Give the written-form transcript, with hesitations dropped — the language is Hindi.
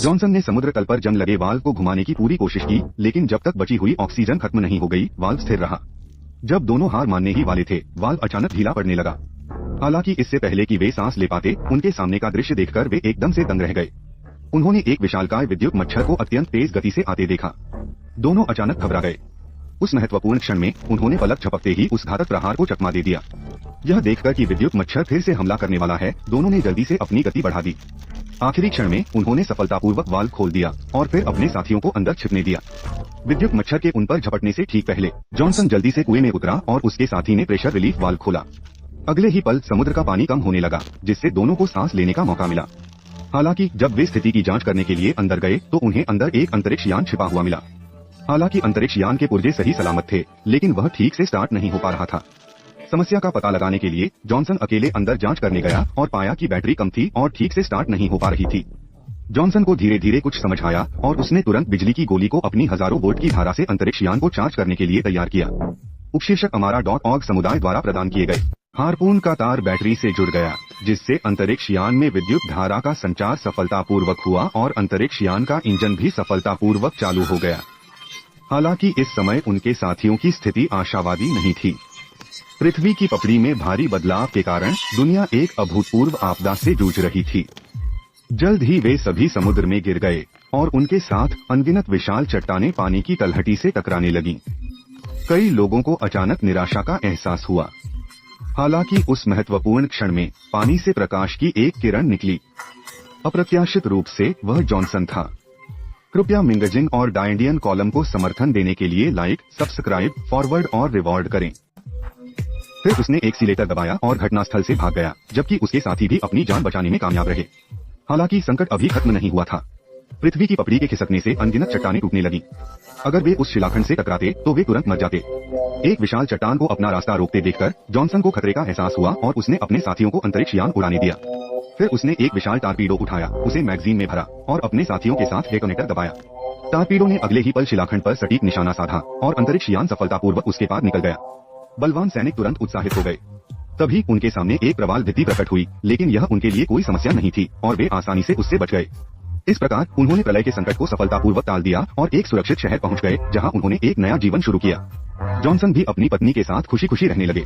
जॉनसन ने समुद्र तल पर जंग लगे वाल्व को घुमाने की पूरी कोशिश की, लेकिन जब तक बची हुई ऑक्सीजन खत्म नहीं हो गई, वाल्व स्थिर रहा। जब दोनों हार मानने ही वाले थे, वाल्व अचानक ढीला पड़ने लगा। हालांकि इससे पहले कि वे सांस ले पाते, उनके सामने का दृश्य देखकर वे एकदम से दंग रह गए। उन्होंने एक विशालकाय विद्युत मच्छर को अत्यंत तेज गति से आते देखा। दोनों अचानक घबरा गए। उस महत्वपूर्ण क्षण में उन्होंने पलक झपकते ही उस घातक प्रहार को चकमा दे दिया। यह देखकर कि विद्युत मच्छर फिर से हमला करने वाला है, दोनों ने जल्दी से अपनी गति बढ़ा दी। आखिरी क्षण में उन्होंने सफलतापूर्वक वाल्व खोल दिया और फिर अपने साथियों को अंदर छिपने दिया। विद्युत मच्छर के उन पर झपटने से ठीक पहले जॉनसन जल्दी से कुएं में उतरा और उसके साथी ने प्रेशर रिलीफ वाल्व खोला। अगले ही पल समुद्र का पानी कम होने लगा, जिससे दोनों को सांस लेने का मौका मिला। हालांकि जब वे स्थिति की जांच करने के लिए अंदर गए तो उन्हें अंदर एक अंतरिक्ष यान छिपा हुआ मिला। हालांकि अंतरिक्ष यान के पुर्जे सही सलामत थे, लेकिन वह ठीक से स्टार्ट नहीं हो पा रहा था। समस्या का पता लगाने के लिए जॉनसन अकेले अंदर जांच करने गया और पाया कि बैटरी कम थी और ठीक से स्टार्ट नहीं हो पा रही थी। जॉनसन को धीरे धीरे कुछ समझ आया और उसने तुरंत बिजली की गोली को अपनी हजारों वोल्ट की धारा से अंतरिक्ष यान को चार्ज करने के लिए तैयार किया। उपशीर्षक amara.org समुदाय द्वारा प्रदान किए गए। हार्पून का तार बैटरी से जुड़ गया, जिससे अंतरिक्ष यान में विद्युत धारा का संचार सफलतापूर्वक हुआ और अंतरिक्ष यान का इंजन भी सफलतापूर्वक चालू हो गया। हालांकि इस समय उनके साथियों की स्थिति आशावादी नहीं थी। पृथ्वी की पपड़ी में भारी बदलाव के कारण दुनिया एक अभूतपूर्व आपदा से जूझ रही थी। जल्द ही वे सभी समुद्र में गिर गए और उनके साथ अनगिनत विशाल चट्टानें पानी की तलहटी से टकराने लगीं। कई लोगों को अचानक निराशा का एहसास हुआ। हालांकि उस महत्वपूर्ण क्षण में पानी से प्रकाश की एक किरण निकली। अप्रत्याशित रूप से वह जॉनसन था। कृपया मिंगजिंग और डायंडियन कॉलम को समर्थन देने के लिए लाइक, सब्सक्राइब, फॉरवर्ड और रिवॉर्ड करें। फिर उसने एक्सीलेटर दबाया और घटनास्थल से भाग गया, जबकि उसके साथी भी अपनी जान बचाने में कामयाब रहे। हालांकि संकट अभी खत्म नहीं हुआ था। पृथ्वी की पपड़ी के खिसकने से अनगिनत चट्टानें टूटने लगी। अगर वे उस शिलाखंड से टकराते तो वे तुरंत मर जाते। एक विशाल चट्टान को अपना रास्ता रोकते देखकर जॉनसन को खतरे का एहसास हुआ और उसने अपने साथियों को अंतरिक्ष यान उड़ाने दिया। फिर उसने एक विशाल टारपीडो उठाया, उसे मैगजीन में भरा और अपने साथियों के साथ डेटोनेटर दबाया। टारपीडो ने अगले ही पल शिलाखंड पर सटीक निशाना साधा और अंतरिक्ष यान सफलतापूर्वक उसके पार निकल गया। बलवान सैनिक तुरंत उत्साहित हो गए। तभी उनके सामने एक प्रवाल भित्ति प्रकट हुई, लेकिन यह उनके लिए कोई समस्या नहीं थी और वे आसानी से उससे बच गए। इस प्रकार उन्होंने प्रलय के संकट को सफलतापूर्वक टाल दिया और एक सुरक्षित शहर पहुंच गए, जहां उन्होंने एक नया जीवन शुरू किया। जॉनसन भी अपनी पत्नी के साथ खुशी खुशी रहने लगे।